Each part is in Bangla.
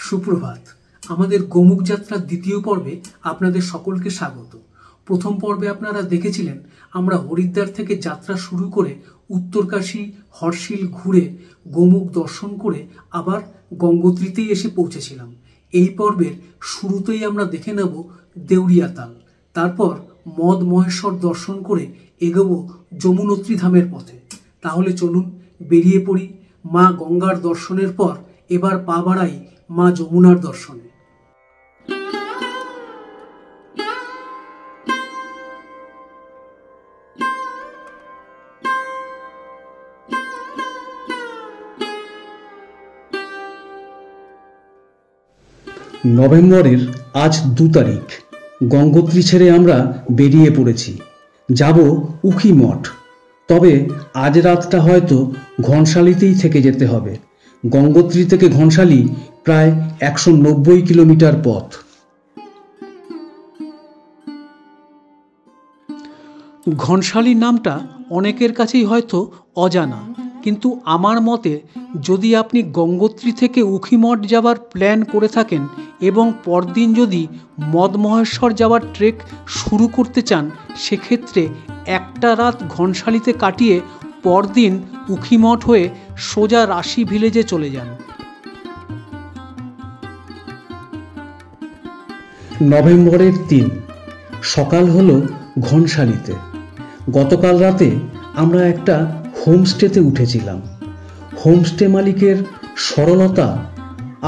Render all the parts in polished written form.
সুপ্রভাত। আমাদের গোমুখ যাত্রার দ্বিতীয় পর্বে আপনাদের সকলকে স্বাগত। প্রথম পর্বে আপনারা দেখেছিলেন আমরা হরিদ্বার থেকে যাত্রা শুরু করে উত্তরকাশী হর্ষিল ঘুরে গোমুখ দর্শন করে আবার গঙ্গোত্রীতেই এসে পৌঁছেছিলাম। এই পর্বের শুরুতেই আমরা দেখে নেব দেউড়িয়া তাল, তারপর মদ মহেশ্বর দর্শন করে এগোবো যমুনোত্রী ধামের পথে। তাহলে চলুন বেরিয়ে পড়ি। মা গঙ্গার দর্শনের পর এবার পা বাড়াই মা যমুনার দর্শনে। নভেম্বরের আজ 2 তারিখ। গঙ্গোত্রী ছেড়ে আমরা বেরিয়ে পড়েছি, যাব উখি মঠ। তবে আজ রাতটা হয়তো ঘনশালীতেই থেকে যেতে হবে। গঙ্গোত্রী থেকে ঘনশালী প্রায় 190 কিলোমিটার পথ। ঘনশালী নামটা অনেকের কাছেই হয়তো অজানা, কিন্তু আমার মতে যদি আপনি গঙ্গোত্রী থেকে উখিমঠ যাবার প্ল্যান করে থাকেন এবং পরদিন যদি মদমহেশ্বর যাওয়ার ট্রেক শুরু করতে চান, সেক্ষেত্রে একটা রাত ঘনশালীতে কাটিয়ে পরদিন উখিমঠ হয়ে সোজা রাশি ভিলেজে চলে যান। নভেম্বরের 3 সকাল হলো ঘনশালীতে। গতকাল রাতে আমরা একটা হোমস্টেতে উঠেছিলাম। হোমস্টে মালিকের সরলতা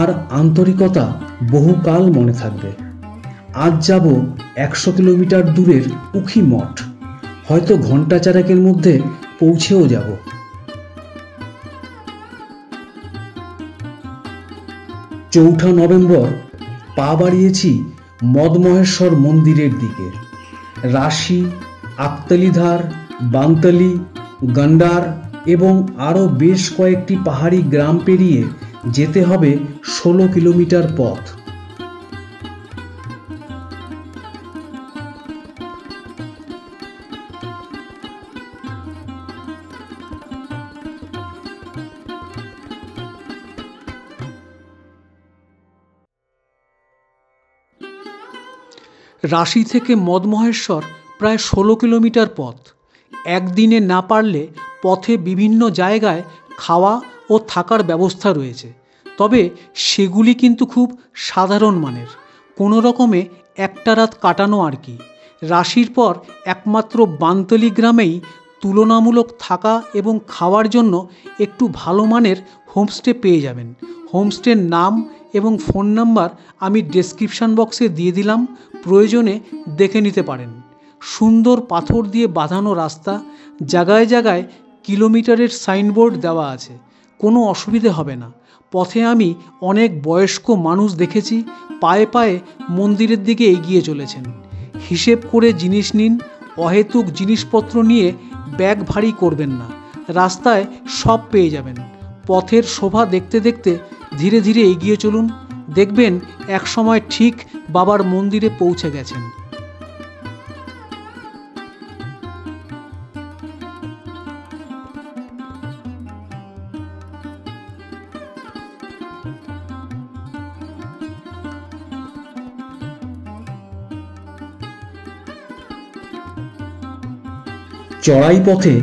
আর আন্তরিকতা বহুকাল মনে থাকবে। আজ যাব 100 কিলোমিটার দূরের উখি মঠ। হয়তো ঘন্টা চারেকের মধ্যে পৌঁছেও যাব। চৌঠা নভেম্বর পা বাড়িয়েছি মদমহেশ্বর মন্দিরের দিকে। রাশি, আকতালিধার, বানতালি, গন্ডার এবং আরও বেশ কয়েকটি পাহাড়ি গ্রাম পেরিয়ে যেতে হবে 16 কিলোমিটার পথ। রাশি থেকে মদমহেশ্বর প্রায় 16 কিলোমিটার পথ। একদিনে না পারলে পথে বিভিন্ন জায়গায় খাওয়া ও থাকার ব্যবস্থা রয়েছে, তবে সেগুলি কিন্তু খুব সাধারণ মানের। কোনো রকমে একটা রাত কাটানো আর কি। রাশির পর একমাত্র বানতলি গ্রামেই তুলনামূলক থাকা এবং খাওয়ার জন্য একটু ভালো মানের হোমস্টে পেয়ে যাবেন। হোমস্টের নাম এবং ফোন নাম্বার আমি ডেসক্রিপশন বক্সে দিয়ে দিলাম, প্রয়োজনে দেখে নিতে পারেন। সুন্দর পাথর দিয়ে বাঁধানো রাস্তা, জায়গায় জায়গায় কিলোমিটারের সাইনবোর্ড দেওয়া আছে, কোনো অসুবিধে হবে না। পথে আমি অনেক বয়স্ক মানুষ দেখেছি পায়ে পায়ে মন্দিরের দিকে এগিয়ে চলেছেন। হিসেব করে জিনিস নিন, অহেতুক জিনিসপত্র নিয়ে ব্যাগ ভারী করবেন না। রাস্তায় সব পেয়ে যাবেন। পথের শোভা দেখতে দেখতে ধীরে ধীরে এগিয়ে চলুন, দেখবেন একসময় ঠিক বাবার মন্দিরে পৌঁছে গেছেন। চড়াই পথে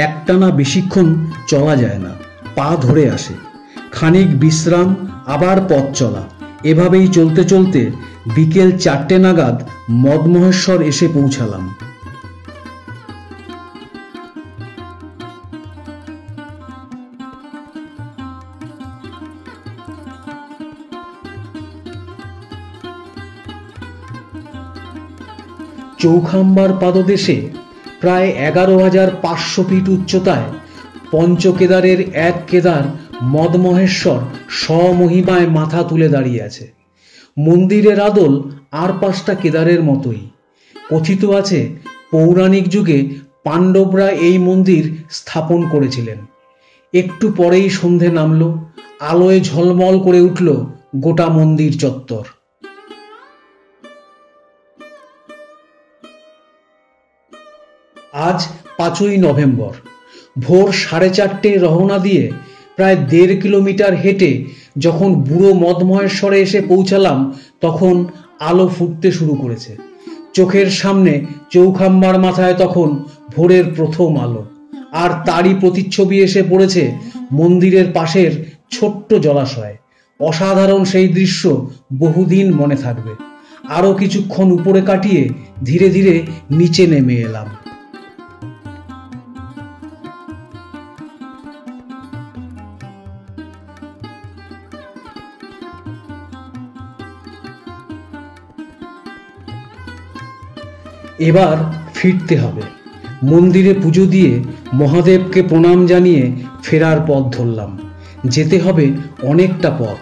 একটানা বেশিক্ষণ চলা যায় না, পা ধরে আসে। খানিক বিশ্রাম, আবার পথ চলা। এভাবেই চলতে চলতে বিকেল 4টে নাগাদ মদমহেশ্বর এসে পৌঁছালাম। চৌখাম্বার পাদদেশে প্রায় 11,500 ফিট উচ্চতায় পঞ্চকেদারের এক কেদার মদমহেশ্বর স্বমহিমায় মাথা তুলে দাঁড়িয়ে আছে। মন্দিরের আদল আর 5টা কেদারের মতোই। কথিত আছে পৌরাণিক যুগে পাণ্ডবরা এই মন্দির স্থাপন করেছিলেন। একটু পরেই সন্ধে নামল, আলোয় ঝলমল করে উঠল গোটা মন্দির চত্বর। আজ 5ই নভেম্বর। ভোর 4:30 রওনা দিয়ে প্রায় 1.5 কিলোমিটার হেঁটে যখন বুড়ো মদমহেশ্বরে এসে পৌঁছালাম তখন আলো ফুটতে শুরু করেছে। চোখের সামনে চৌখাম্বার মাথায় তখন ভোরের প্রথম আলো, আর তারই প্রতিচ্ছবি এসে পড়েছে মন্দিরের পাশের ছোট্ট জলাশয়। অসাধারণ সেই দৃশ্য বহুদিন মনে থাকবে। আরো কিছুক্ষণ উপরে কাটিয়ে ধীরে ধীরে নিচে নেমে এলাম। এবার ফিরতে হবে। মন্দিরে পুজো দিয়ে মহাদেবকে প্রণাম জানিয়ে ফেরার পথ ধরলাম। যেতে হবে অনেকটা পথ।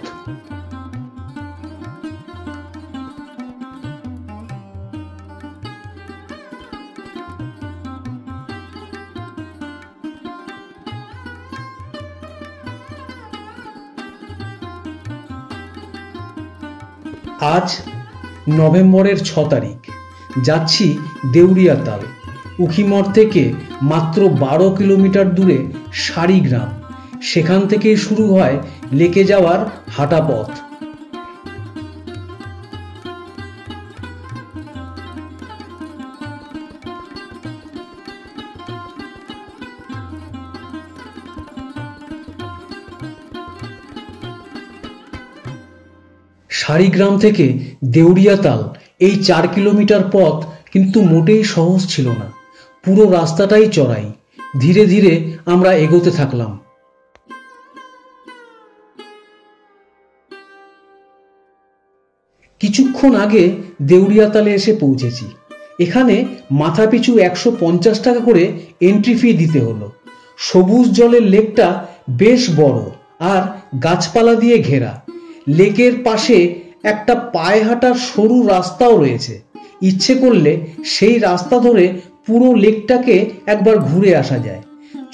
আজ নভেম্বরের 6 তারিখ। যাচ্ছি দেউড়িয়াতাল। উখিমঠ থেকে মাত্র 12 কিলোমিটার দূরে সারি গ্রাম। সেখান থেকেই শুরু হয় লেকে যাওয়ার হাঁটা পথ। সারিগ্রাম থেকে দেউড়িয়াতাল এই 4 কিলোমিটার পথ কিন্তু মোটেই সহজ ছিল না। পুরো রাস্তাটাই চড়াই। ধীরে ধীরে আমরা এগোতে থাকলাম। কিছুক্ষণ আগে দেউড়িয়াতালে এসে পৌঁছেছি। এখানে মাথাপিছু 150 টাকা করে এন্ট্রি ফি দিতে হলো। সবুজ জলের লেকটা বেশ বড় আর গাছপালা দিয়ে ঘেরা। লেকের পাশে একটা পায়ে হাঁটার সরু রাস্তাও রয়েছে। ইচ্ছে করলে সেই রাস্তা ধরে পুরো লেকটাকে একবার ঘুরে আসা যায়।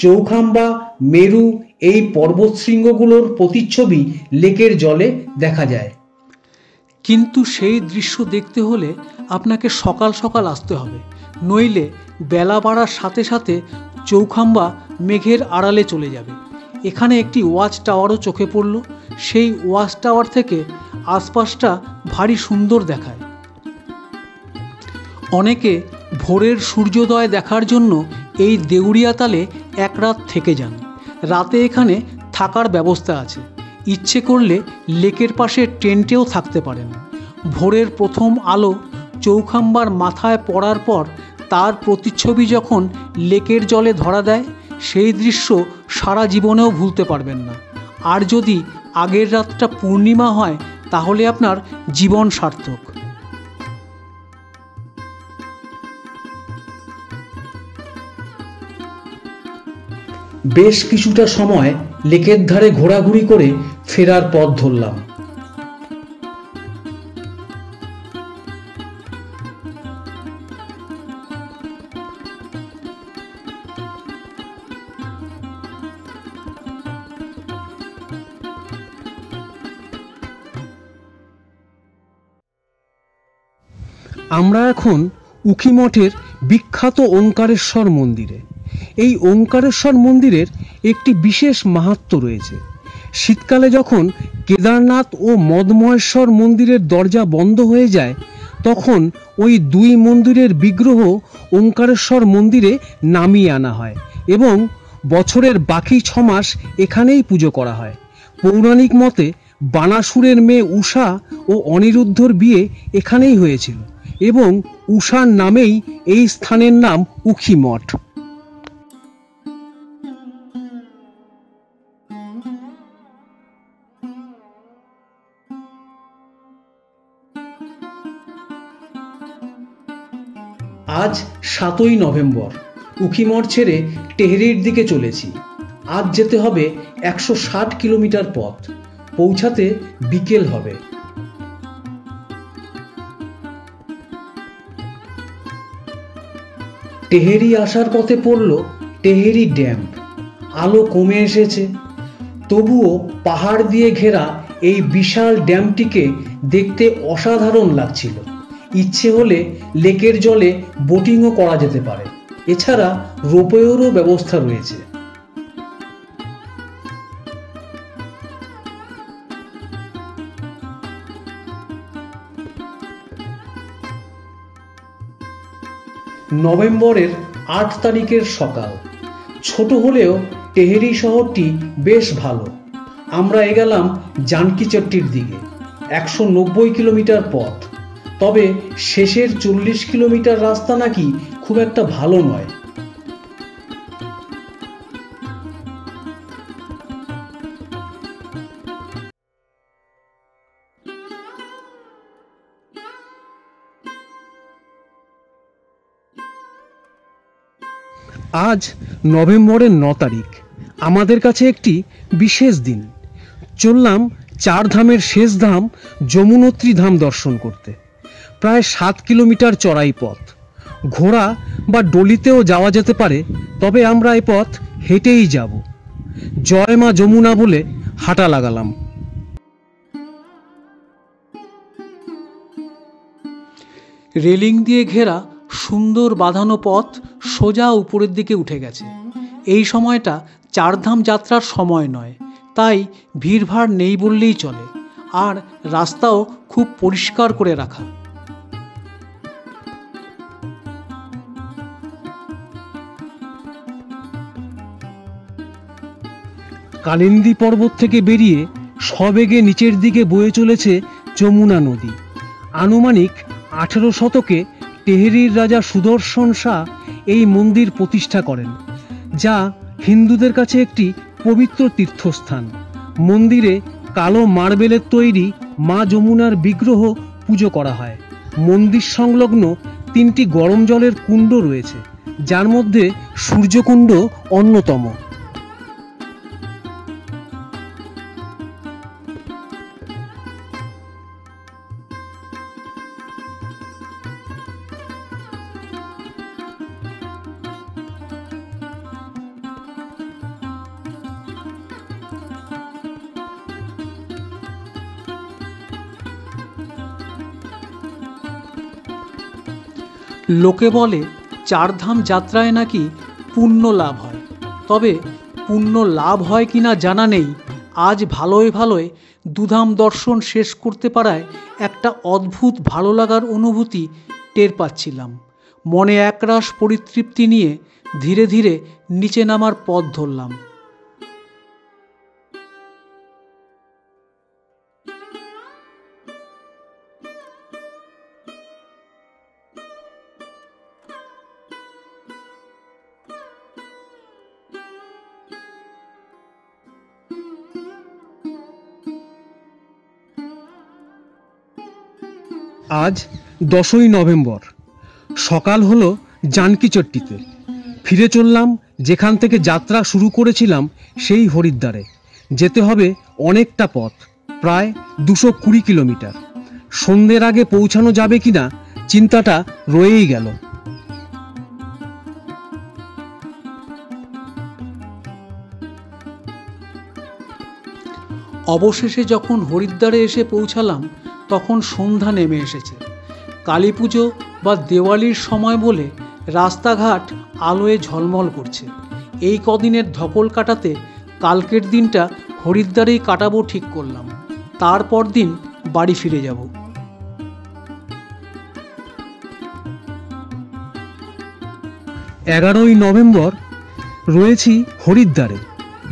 চৌখাম্বা, মেরু এই পর্বত শৃঙ্গগুলোর প্রতিচ্ছবি লেকের জলে দেখা যায়। কিন্তু সেই দৃশ্য দেখতে হলে আপনাকে সকাল সকাল আসতে হবে, নইলে বেলা বাড়ার সাথে সাথে চৌখাম্বা মেঘের আড়ালে চলে যাবে। এখানে একটি ওয়াচ টাওয়ারও চোখে পড়ল। সেই ওয়াচ টাওয়ার থেকে আশপাশটা ভারী সুন্দর দেখায়। অনেকে ভোরের সূর্যোদয় দেখার জন্য এই দেউড়িয়াতালে এক রাত থেকে যান। রাতে এখানে থাকার ব্যবস্থা আছে। ইচ্ছে করলে লেকের পাশে টেন্টেও থাকতে পারেন। ভোরের প্রথম আলো চৌখাম্বার মাথায় পড়ার পর তার প্রতিচ্ছবি যখন লেকের জলে ধরা দেয়, সেই দৃশ্য সারা জীবনেও ভুলতে পারবেন না। আর যদি আগের রাতটা পূর্ণিমা হয় তাহলে আপনার জীবন সার্থক। বেশ কিছুটা সময় লেকের ধারে ঘোরাঘুরি করে ফেরার পথ ধরলাম। আমরা এখন উখিমঠের বিখ্যাত ওঙ্কারেশ্বর মন্দিরে। এই ওঙ্কারেশ্বর মন্দিরের একটি বিশেষ মাহাত্ম্য রয়েছে। শীতকালে যখন কেদারনাথ ও মদমহেশ্বর মন্দিরের দরজা বন্ধ হয়ে যায়, তখন ওই দুই মন্দিরের বিগ্রহ ওঙ্কারেশ্বর মন্দিরে নামিয়ে আনা হয় এবং বছরের বাকি 6 মাস এখানেই পুজো করা হয়। পৌরাণিক মতে বানাসুরের মেয়ে উষা ও অনিরুদ্ধর বিয়ে এখানেই হয়েছিল এবং উষার নামেই এই স্থানের নাম উখিমঠ। আজ 7ই নভেম্বর। উখিমঠ ছেড়ে টেহরির দিকে চলেছি। আজ যেতে হবে 160 কিলোমিটার পথ। পৌঁছাতে বিকেল হবে। টেহেরি আসার পথে পড়ল টেহেরি ড্যাম। আলো কমে এসেছে, তবুও পাহাড় দিয়ে ঘেরা এই বিশাল ড্যামটিকে দেখতে অসাধারণ লাগছিল। ইচ্ছে হলে লেকের জলে বোটিংও করা যেতে পারে। এছাড়া রোপওয়েরও ব্যবস্থা রয়েছে। নভেম্বরের 8 তারিখের সকাল। ছোট হলেও টেহেরি শহরটি বেশ ভালো। আমরা এগেলাম জানকীচট্টির দিকে। 190 কিলোমিটার পথ, তবে শেষের 40 কিলোমিটার রাস্তা নাকি খুব একটা ভালো নয়। আজ নভেম্বরের 9 তারিখ, আমাদের কাছে একটি বিশেষ দিন। চললাম 4 ধামের শেষ ধাম যমুনোত্রী ধাম দর্শন করতে। প্রায় 7 কিলোমিটার চড়াই পথ। ঘোড়া বা ডলিতেও যাওয়া যেতে পারে, তবে আমরা এই পথ হেঁটেই যাব। জয় মা যমুনা বলে হাঁটা লাগালাম। রেলিং দিয়ে ঘেরা সুন্দর বাঁধানো পথ সোজা উপরের দিকে উঠে গেছে। এই সময়টা চারধাম যাত্রার সময় নয়, তাই ভিড়ভাড় নেই বললেই চলে। আর রাস্তাও খুব পরিষ্কার করে রাখা। কালিন্দী পর্বত থেকে বেরিয়ে সবেগে নিচের দিকে বয়ে চলেছে যমুনা নদী। আনুমানিক 18 শতকে টেহেরির রাজা সুদর্শন শাহ এই মন্দির প্রতিষ্ঠা করেন, যা হিন্দুদের কাছে একটি পবিত্র তীর্থস্থান। মন্দিরে কালো মার্বেলের তৈরি মা যমুনার বিগ্রহ পুজো করা হয়। মন্দির সংলগ্ন 3টি গরম জলের কুণ্ড রয়েছে, যার মধ্যে সূর্যকুণ্ড অন্যতম। লোকে বলে চারধাম যাত্রায় নাকি পুণ্য লাভ হয়, তবে পুণ্য লাভ হয় কিনা জানা নেই। আজ ভালোয় ভালোয় দুধাম দর্শন শেষ করতে পারায় একটা অদ্ভুত ভালো লাগার অনুভূতি টের পাচ্ছিলাম। মনে একরাশ পরিতৃপ্তি নিয়ে ধীরে ধীরে নিচে নামার পথ ধরলাম। আজ 10ই নভেম্বর। সকাল হলো জানকীচট্টিতে। ফিরে চললাম যেখান থেকে যাত্রা শুরু করেছিলাম, সেই হরিদ্বারে। যেতে হবে অনেকটা পথ, প্রায় 220 কিলোমিটার। সন্ধ্যের আগে পৌঁছানো যাবে কিনা চিন্তাটা রয়েই গেল। অবশেষে যখন হরিদ্বারে এসে পৌঁছালাম, তখন সন্ধ্যা নেমে এসেছে। কালী পুজো বা দেওয়ালির সময় বলে রাস্তাঘাট আলোয় ঝলমল করছে। এই কদিনের ধকল কাটাতে কালকের দিনটা হরিদ্বারেই কাটাবো ঠিক করলাম। তারপর দিন বাড়ি ফিরে যাব। এগারোই নভেম্বর রয়েছি হরিদ্বারে।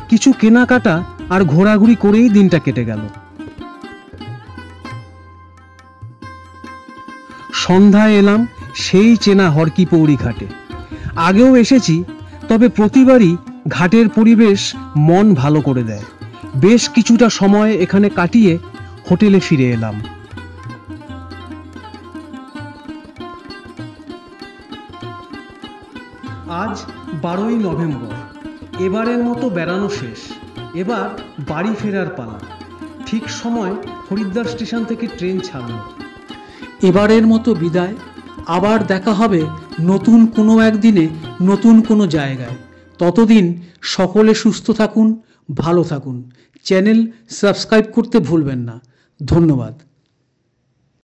কিছু কেনাকাটা আর ঘোরাঘুরি করেই দিনটা কেটে গেল। সন্ধ্যায় এলাম সেই চেনা হরকি পৌরি ঘাটে। আগেও এসেছি, তবে প্রতিবারই ঘাটের পরিবেশ মন ভালো করে দেয়। বেশ কিছুটা সময় এখানে কাটিয়ে হোটেলে ফিরে এলাম। আজ 12ই নভেম্বর। এবারের মতো বেড়ানো শেষ। এবার বাড়ি ফেরার পালা। ঠিক সময় হরিদ্বার স্টেশন থেকে ট্রেন ছাড়ল। এবারের মতো বিদায়। আবার দেখা হবে নতুন কোনো একদিনে, নতুন কোনো জায়গায়। ততদিন সকলে সুস্থ থাকুন, ভালো থাকুন। চ্যানেল সাবস্ক্রাইব করতে ভুলবেন না। ধন্যবাদ।